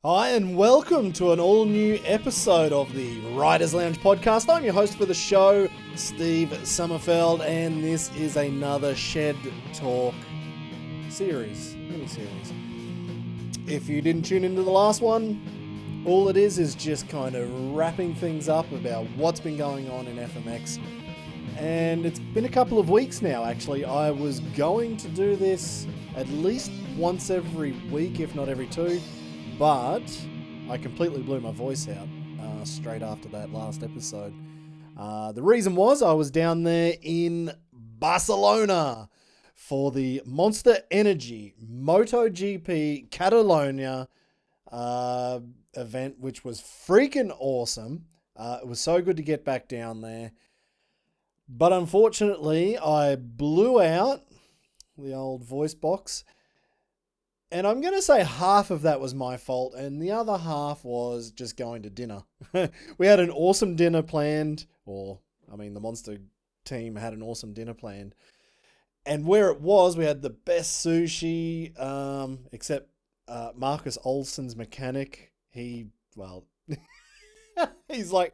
Hi, and welcome to an all-new episode of the Riders Lounge podcast. I'm your host for the show, Steve Summerfeld, and this is another Shed Talk mini-series. If you didn't tune into the last one, all it is just kind of wrapping things up about what's been going on in FMX. And it's been a couple of weeks now, actually. I was going to do this at least once every week, if not every two. But I completely blew my voice out straight after that last episode. The reason was I was down there in Barcelona for the Monster Energy MotoGP Catalunya event, which was freaking awesome. It was so good to get back down there. But unfortunately, I blew out the old voice box. And I'm going to say half of that was my fault, and the other half was just going to dinner. We had an awesome dinner planned, the Monster team had an awesome dinner planned. And where it was, we had the best sushi, except Marcus Olsen's mechanic. He's like,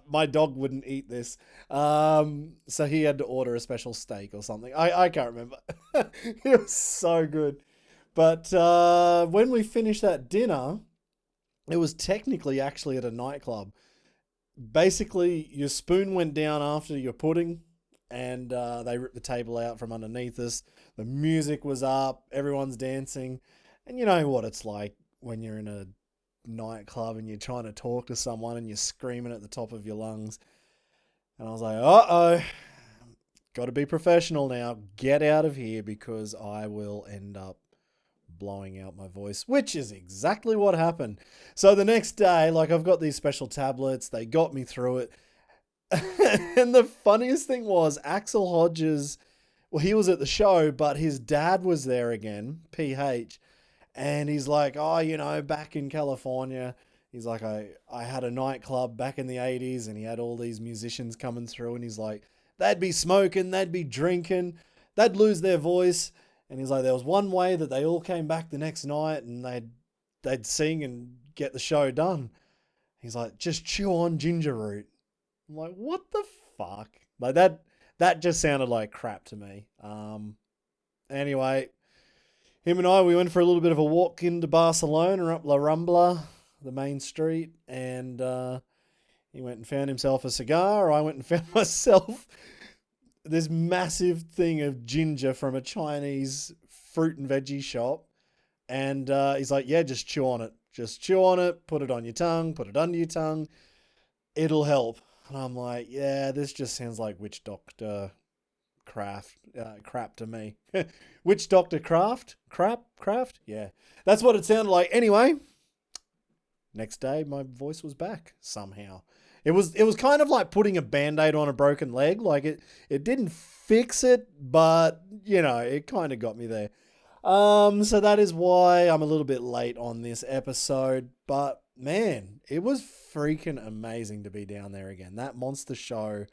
my dog wouldn't eat this. So he had to order a special steak or something. I can't remember. It was so good. But when we finished that dinner, it was technically actually at a nightclub. Basically, your spoon went down after your pudding, and they ripped the table out from underneath us. The music was up, everyone's dancing. And you know what it's like when you're in a nightclub and you're trying to talk to someone and you're screaming at the top of your lungs. And I was like, uh-oh, got to be professional now. Get out of here because I will end up blowing out my voice, which is exactly what happened. So the next day, I've got these special tablets, they got me through it. And the funniest thing was Axell Hodges, he was at the show, but his dad was there again, PH, and he's like, back in California, he's like, I had a nightclub back in the 80s, and he had all these musicians coming through, and he's like, they'd be smoking, they'd be drinking, they'd lose their voice. And he's like, there was one way that they all came back the next night and they'd sing and get the show done. He's like, just chew on ginger root. I'm like, what the fuck? Like that just sounded like crap to me. Anyway, him and we went for a little bit of a walk into Barcelona, up La Rambla, the main street, and he went and found himself a cigar. I went and found myself this massive thing of ginger from a Chinese fruit and veggie shop. And he's like, yeah, just chew on it. Just chew on it, put it on your tongue, put it under your tongue. It'll help. And I'm like, yeah, this just sounds like Witch Doctor crap to me. Witch Doctor Craft? Craft? Yeah. That's what it sounded like. Anyway, next day, my voice was back somehow. It was kind of like putting a Band-Aid on a broken leg. It didn't fix it, but, it kind of got me there. So that is why I'm a little bit late on this episode. But, man, it was freaking amazing to be down there again. That Monster show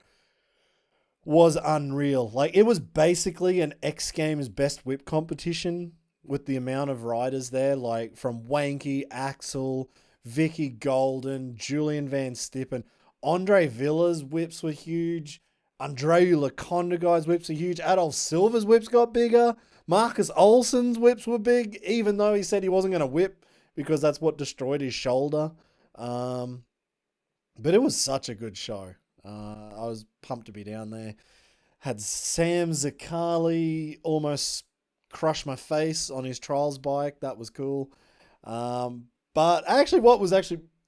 was unreal. It was basically an X Games best whip competition with the amount of riders there. From Wanky, Axel, Vicky Golden, Julian Van Stippen. Andre Villa's whips were huge. Andreu Lacondeguy's whips were huge. Adolf Silva's whips got bigger. Marcus Olsen's whips were big, even though he said he wasn't going to whip because that's what destroyed his shoulder. But it was such a good show. I was pumped to be down there. Had Sam Zakali almost crush my face on his trials bike. That was cool. But actually,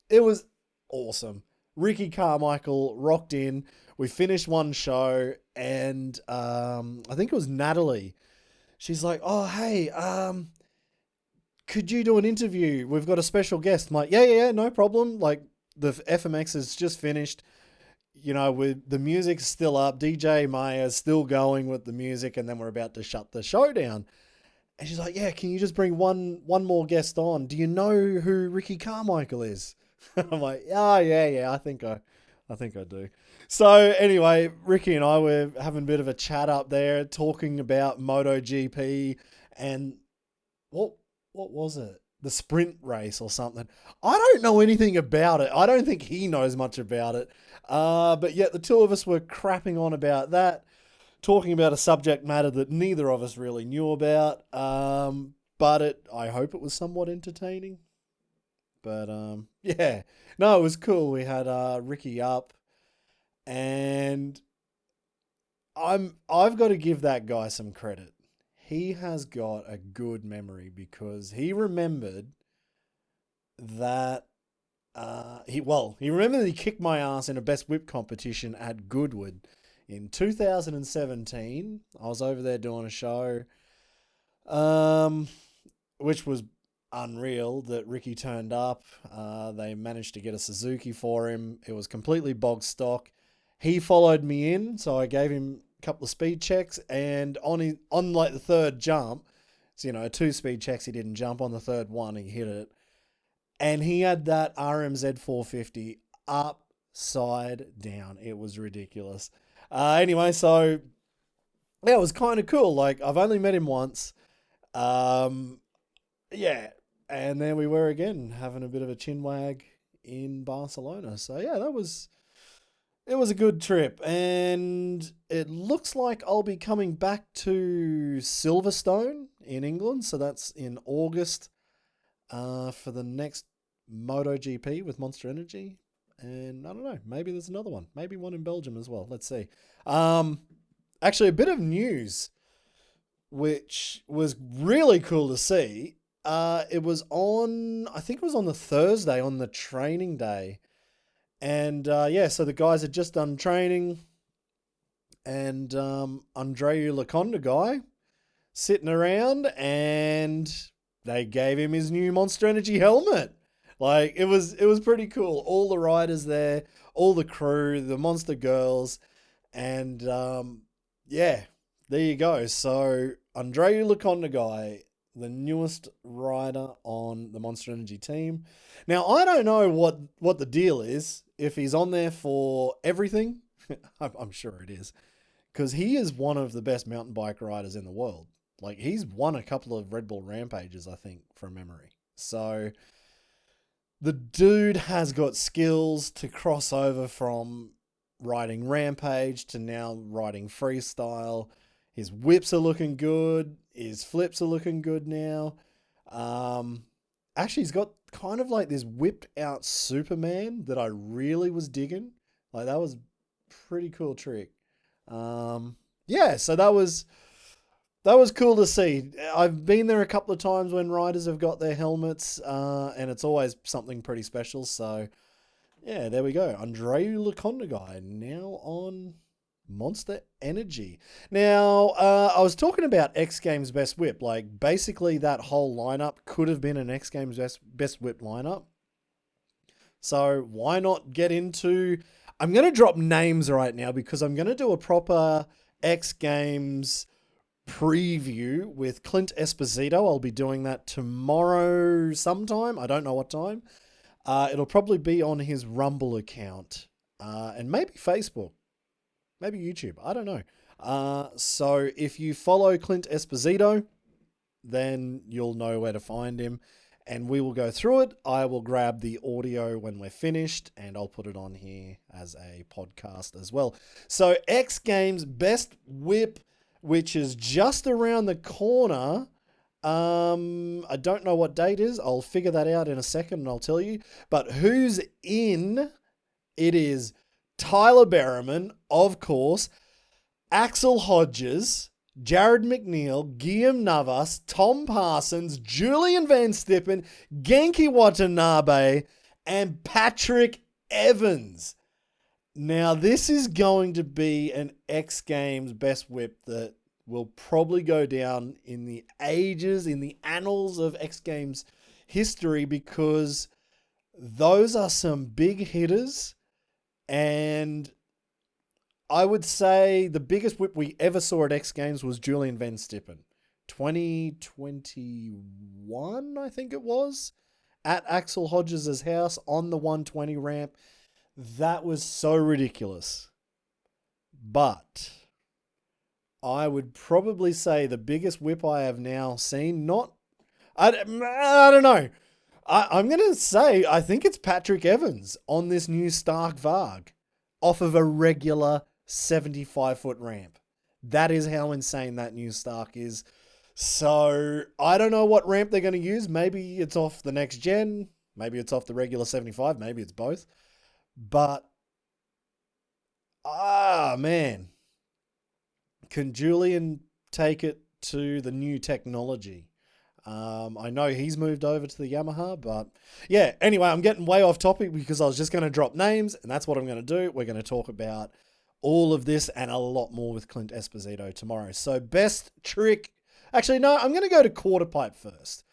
it was awesome. Ricky Carmichael rocked in. We finished one show, and I think it was Natalie. She's like, "Oh, hey, could you do an interview? We've got a special guest." I'm like, yeah, no problem. The FMX is just finished. With the music's still up. DJ Maya's still going with the music, and then we're about to shut the show down. And she's like, yeah, can you just bring one more guest on? Do you know who Ricky Carmichael is? I'm like, yeah, I think I do. So anyway, Ricky and I were having a bit of a chat up there, talking about MotoGP and what was it? the sprint race or something. I don't know anything about it. I don't think he knows much about it. But yet the two of us were crapping on about that, talking about a subject matter that neither of us really knew about. But I hope it was somewhat entertaining. But yeah, no, it was cool. We had Ricky up, and I've got to give that guy some credit. He has got a good memory because he remembered that he remembered that he kicked my ass in a best whip competition at Goodwood in 2017. I was over there doing a show, which was unreal that Ricky turned up. They managed to get a Suzuki for him. It was completely bog stock. He followed me in, so I gave him a couple of speed checks, and on like the third jump, so 2 speed checks, he didn't jump. On the third one, he hit it, and he had that RMZ 450 upside down. It was ridiculous. Anyway, so yeah, it was kind of cool. Like, I've only met him once. Yeah, and there we were again, having a bit of a chinwag in Barcelona. So yeah, it was a good trip, and it looks like I'll be coming back to Silverstone in England. So that's in August for the next MotoGP with Monster Energy. And I don't know, maybe there's another one. Maybe one in Belgium as well. Let's see. Actually, a bit of news, which was really cool to see. It was I think it was on the Thursday, on the training day. And so the guys had just done training, and Andreu Lacondeguy sitting around, and they gave him his new Monster Energy helmet. Like, it was pretty cool. All the riders there, all the crew, the Monster girls, and there you go. So Andreu Lacondeguy, the newest rider on the Monster Energy team. Now, I don't know what the deal is, if he's on there for everything. I'm sure it is, because he is one of the best mountain bike riders in the world. Like, he's won a couple of Red Bull Rampages, I think, from memory. So the dude has got skills to cross over from riding Rampage to now riding freestyle. His whips are looking good. His flips are looking good now. Actually, he's got kind of like this whipped out Superman that I really was digging. Like, that was a pretty cool trick. So that was cool to see. I've been there a couple of times when riders have got their helmets, and it's always something pretty special. So yeah, there we go. Andreu Lacondeguy now on Monster Energy. Now, I was talking about X Games Best Whip. Like, basically that whole lineup could have been an X Games Best Whip lineup. So why not get into... I'm going to drop names right now because I'm going to do a proper X Games preview with Clint Esposito. I'll be doing that tomorrow sometime. I don't know what time. It'll probably be on his Rumble account, and maybe Facebook. Maybe YouTube. I don't know. So if you follow Clint Esposito, then you'll know where to find him. And we will go through it. I will grab the audio when we're finished, and I'll put it on here as a podcast as well. So X Games Best Whip, which is just around the corner. I don't know what date is. I'll figure that out in a second and I'll tell you. But who's in? It is Tyler Berriman, of course, Axell Hodges, Jared McNeil, Guillaume Navas, Tom Parsons, Julian Van Stippen, Genki Watanabe, and Patrick Evans. Now, this is going to be an X Games Best Whip that will probably go down in the annals of X Games history, because those are some big hitters. And I would say the biggest whip we ever saw at X Games was Julian Van Stippen. 2021, I think it was, at Axell Hodges' house on the 120 ramp. That was so ridiculous. But I would probably say the biggest whip I have now seen, not I don't know. I'm going to say I think it's Patrick Evans on this new Stark Varg off of a regular 75-foot ramp. That is how insane that new Stark is. So I don't know what ramp they're going to use. Maybe it's off the next gen. Maybe it's off the regular 75. Maybe it's both. But, man. Can Julian take it to the new technology? I know he's moved over to the Yamaha, but yeah, anyway, I'm getting way off topic because I was just going to drop names, and that's what I'm going to do. We're going to talk about all of this and a lot more with Clint Esposito tomorrow. So best trick. Actually, no, I'm going to go to quarter pipe first.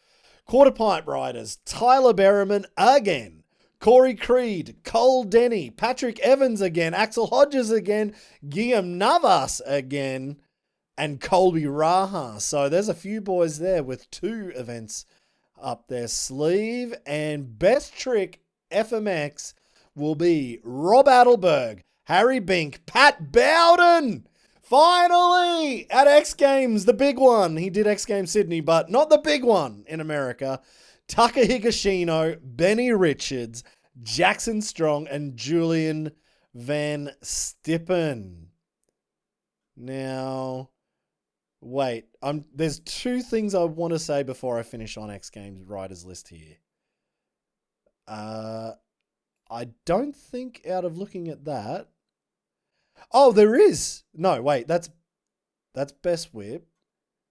Quarter pipe riders, Tyler Berriman again, Corey Creed, Cole Denny, Patrick Evans again, Axell Hodges again, Guillaume Navas again, and Colby Raha. So there's a few boys there with 2 events up their sleeve. And best trick FMX will be Rob Adelberg, Harry Bink, Pat Bowden. Finally at X Games, the big one. He did X Games Sydney, but not the big one in America. Tucker Higashino, Benny Richards, Jackson Strong, and Julian Van Stippen. Now, wait, there's 2 things I want to say before I finish on X Games riders list here. I don't think out of looking at that. Oh, there is. No, wait, that's best whip.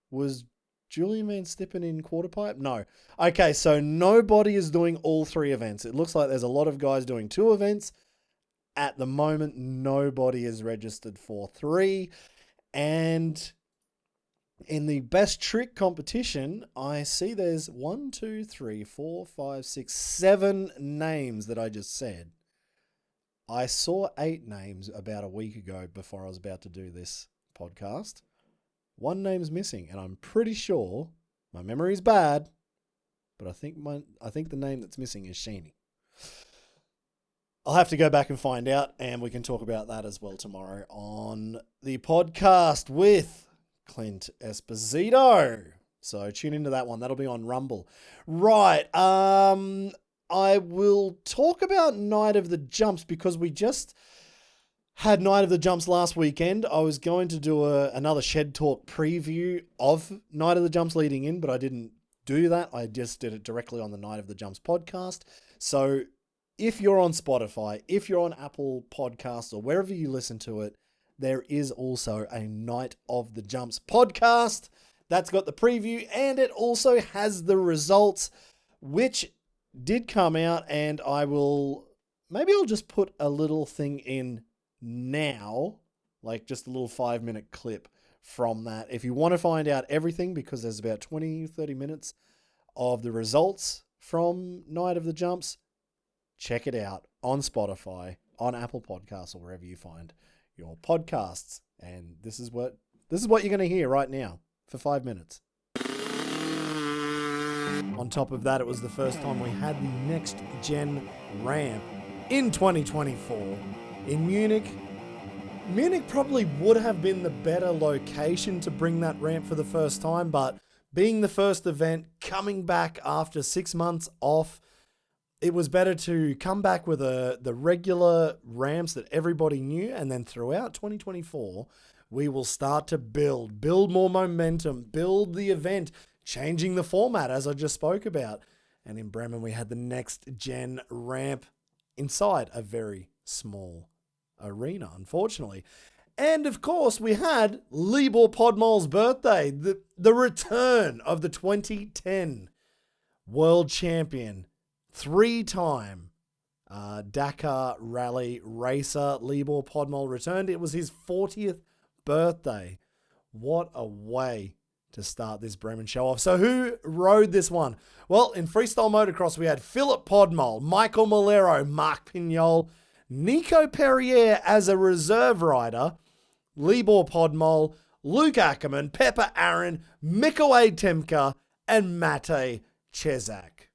Was Julian Van Stippen in quarter pipe? No. Okay, so nobody is doing all 3 events. It looks like there's a lot of guys doing 2 events. At the moment, nobody is registered for 3. And in the best trick competition, I see there's 1, 2, 3, 4, 5, 6, 7 names that I just said. I saw 8 names about a week ago before I was about to do this podcast. 1 name's missing, and I'm pretty sure my memory is bad, but I think the name that's missing is Sheeny. I'll have to go back and find out, and we can talk about that as well tomorrow on the podcast with Clint Esposito. So tune into that one. That'll be on Rumble. Right. I will talk about Night of the Jumps because we just had Night of the Jumps last weekend. I was going to do another Shed Talk preview of Night of the Jumps leading in, but I didn't do that. I just did it directly on the Night of the Jumps podcast. So if you're on Spotify, if you're on Apple Podcasts or wherever you listen to it, there is also a Night of the Jumps podcast. That's got the preview and it also has the results, which did come out, and I'll just put a little thing in now, like just a little 5-minute clip from that. If you want to find out everything, because there's about 20-30 minutes of the results from Night of the Jumps, check it out on Spotify, on Apple Podcasts, or wherever you find your podcasts. And this is what you're going to hear right now for 5 minutes. On top of that, it was the first time we had the next gen ramp in 2024 in Munich. Munich probably would have been the better location to bring that ramp for the first time, but being the first event, coming back after 6 months off, it was better to come back with the regular ramps that everybody knew, and then throughout 2024, we will start to build more momentum, build the event, changing the format as I just spoke about. And in Bremen, we had the next gen ramp inside a very small arena, unfortunately. And of course, we had Libor Podmol's birthday, the return of the 2010 world champion, 3-time Dakar Rally racer. Libor Podmol returned. It was his 40th birthday. What a way to start this Bremen show off. So who rode this one? Well, in freestyle motocross, we had Philip Podmol, Michael Molero, Marc Pignol, Nico Perrier as a reserve rider, Libor Podmol, Luke Ackerman, Pepper Aaron, Mikołaj Temka, and Matej Cezak.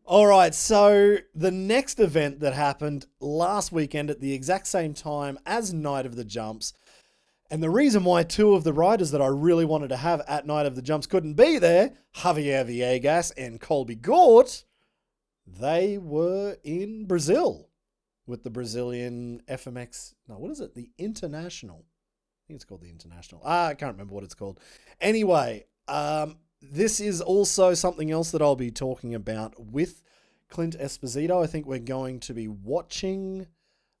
All right, so the next event that happened last weekend at the exact same time as Night of the Jumps, And the reason why two of the riders that I really wanted to have at Night of the Jumps couldn't be there, Javier Villegas and Colby Gort, they were in Brazil with the Brazilian FMX. No, what is it? The International. I think it's called the International. I can't remember what it's called. Anyway, this is also something else that I'll be talking about with Clint Esposito. I think we're going to be watching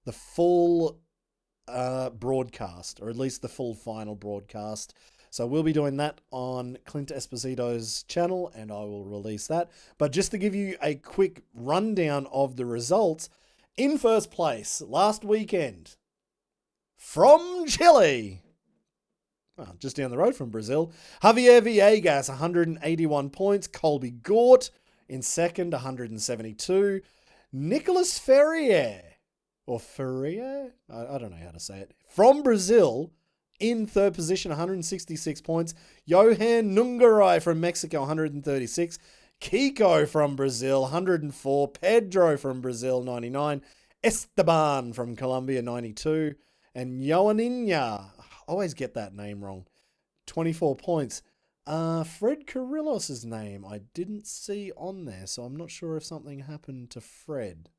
the full broadcast, or at least the full final broadcast. So we'll be doing that on Clint Esposito's channel, and I will release that. But just to give you a quick rundown of the results, in first place last weekend, from Chile, well, just down the road from Brazil, Javier Villegas, 181 points. Colby Gort in second, 172. Nicolas Ferrier, or Ferrier? I don't know how to say it. From Brazil, in third position, 166 points. Johan Nungaray from Mexico, 136. Kiko from Brazil, 104. Pedro from Brazil, 99. Esteban from Colombia, 92. And Joaninha, I always get that name wrong, 24 points. Fred Carrillos' name I didn't see on there, so I'm not sure if something happened to Fred.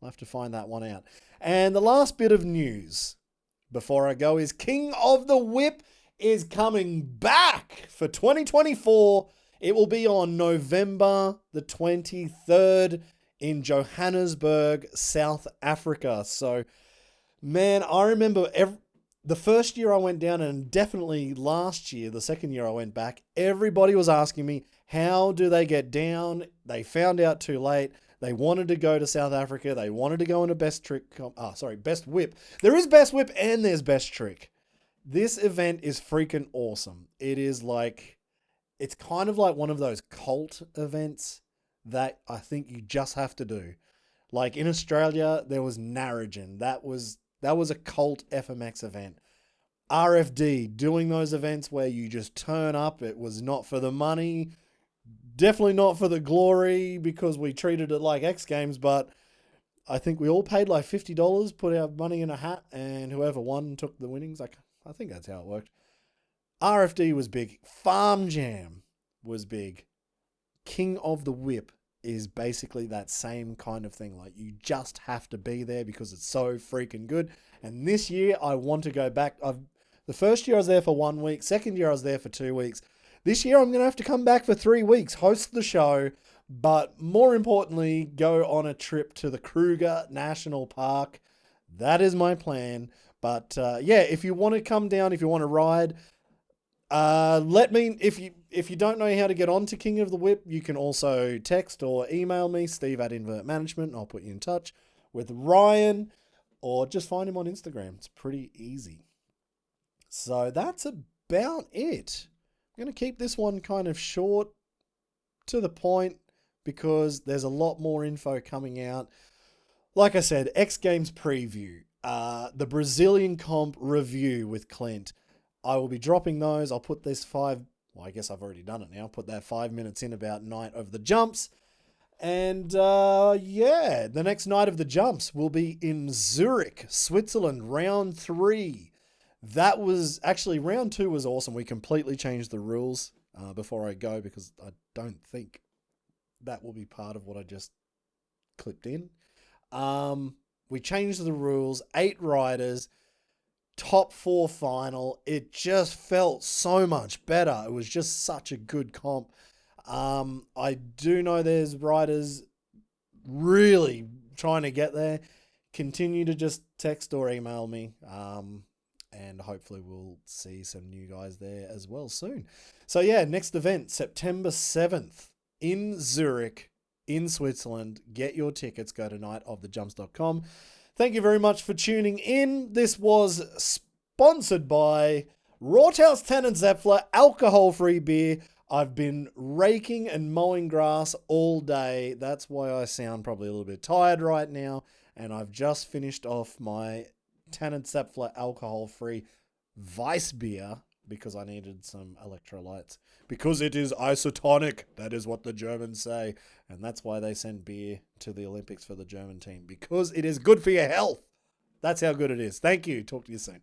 I'll have to find that one out. And the last bit of news before I go is King of the Whip is coming back for 2024. It will be on November the 23rd in Johannesburg, South Africa. So, man, I remember the first year I went down, and definitely last year, the second year I went back, everybody was asking me, how do they get down? They found out too late. They wanted to go to South Africa. They wanted to go into Best Whip. There is Best Whip and there's Best Trick. This event is freaking awesome. It is like, it's kind of like one of those cult events that I think you just have to do. Like in Australia, there was Narrogin. That was a cult FMX event. RFD, doing those events where you just turn up. It was not for the money. Definitely not for the glory, because we treated it like X Games, but I think we all paid like $50, put our money in a hat, and whoever won took the winnings. I think that's how it worked. RFD was big. Farm Jam was big. King of the Whip is basically that same kind of thing. Like, you just have to be there because it's so freaking good. And this year, I want to go back. The first year I was there for 1 week. Second year I was there for 2 weeks. This year I'm going to have to come back for 3 weeks, host the show, but more importantly, go on a trip to the Kruger National Park. That is my plan. But yeah, if you want to come down, if you want to ride, let me, if you don't know how to get on to King of the Whip, you can also text or email me, steve@invert.management, and I'll put you in touch with Ryan, or just find him on Instagram. It's pretty easy. So that's about it. I'm going to keep this one kind of short, to the point, because there's a lot more info coming out. Like I said, X Games preview, the Brazilian comp review with Clint. I will be dropping those. I'll put this I guess I've already done it now. Put that 5 minutes in about Night of the Jumps. And yeah, the next Night of the Jumps will be in Zurich, Switzerland, round 3. That was actually, round 2 was awesome. We completely changed the rules before I go, because I don't think that will be part of what I just clipped in. We changed the rules, 8 riders, top 4 final. It just felt so much better. It was just such a good comp. I do know there's riders really trying to get there. Continue to just text or email me. And hopefully we'll see some new guys there as well soon. So yeah, next event, September 7th in Zurich, in Switzerland. Get your tickets. Go to nightofthejumps.com. Thank you very much for tuning in. This was sponsored by Rothaus Tannin Zepfler, alcohol-free beer. I've been raking and mowing grass all day. That's why I sound probably a little bit tired right now. And I've just finished off my Tannin Zepfler alcohol-free Weiss beer because I needed some electrolytes. Because it is isotonic. That is what the Germans say. And that's why they send beer to the Olympics for the German team. Because it is good for your health. That's how good it is. Thank you. Talk to you soon.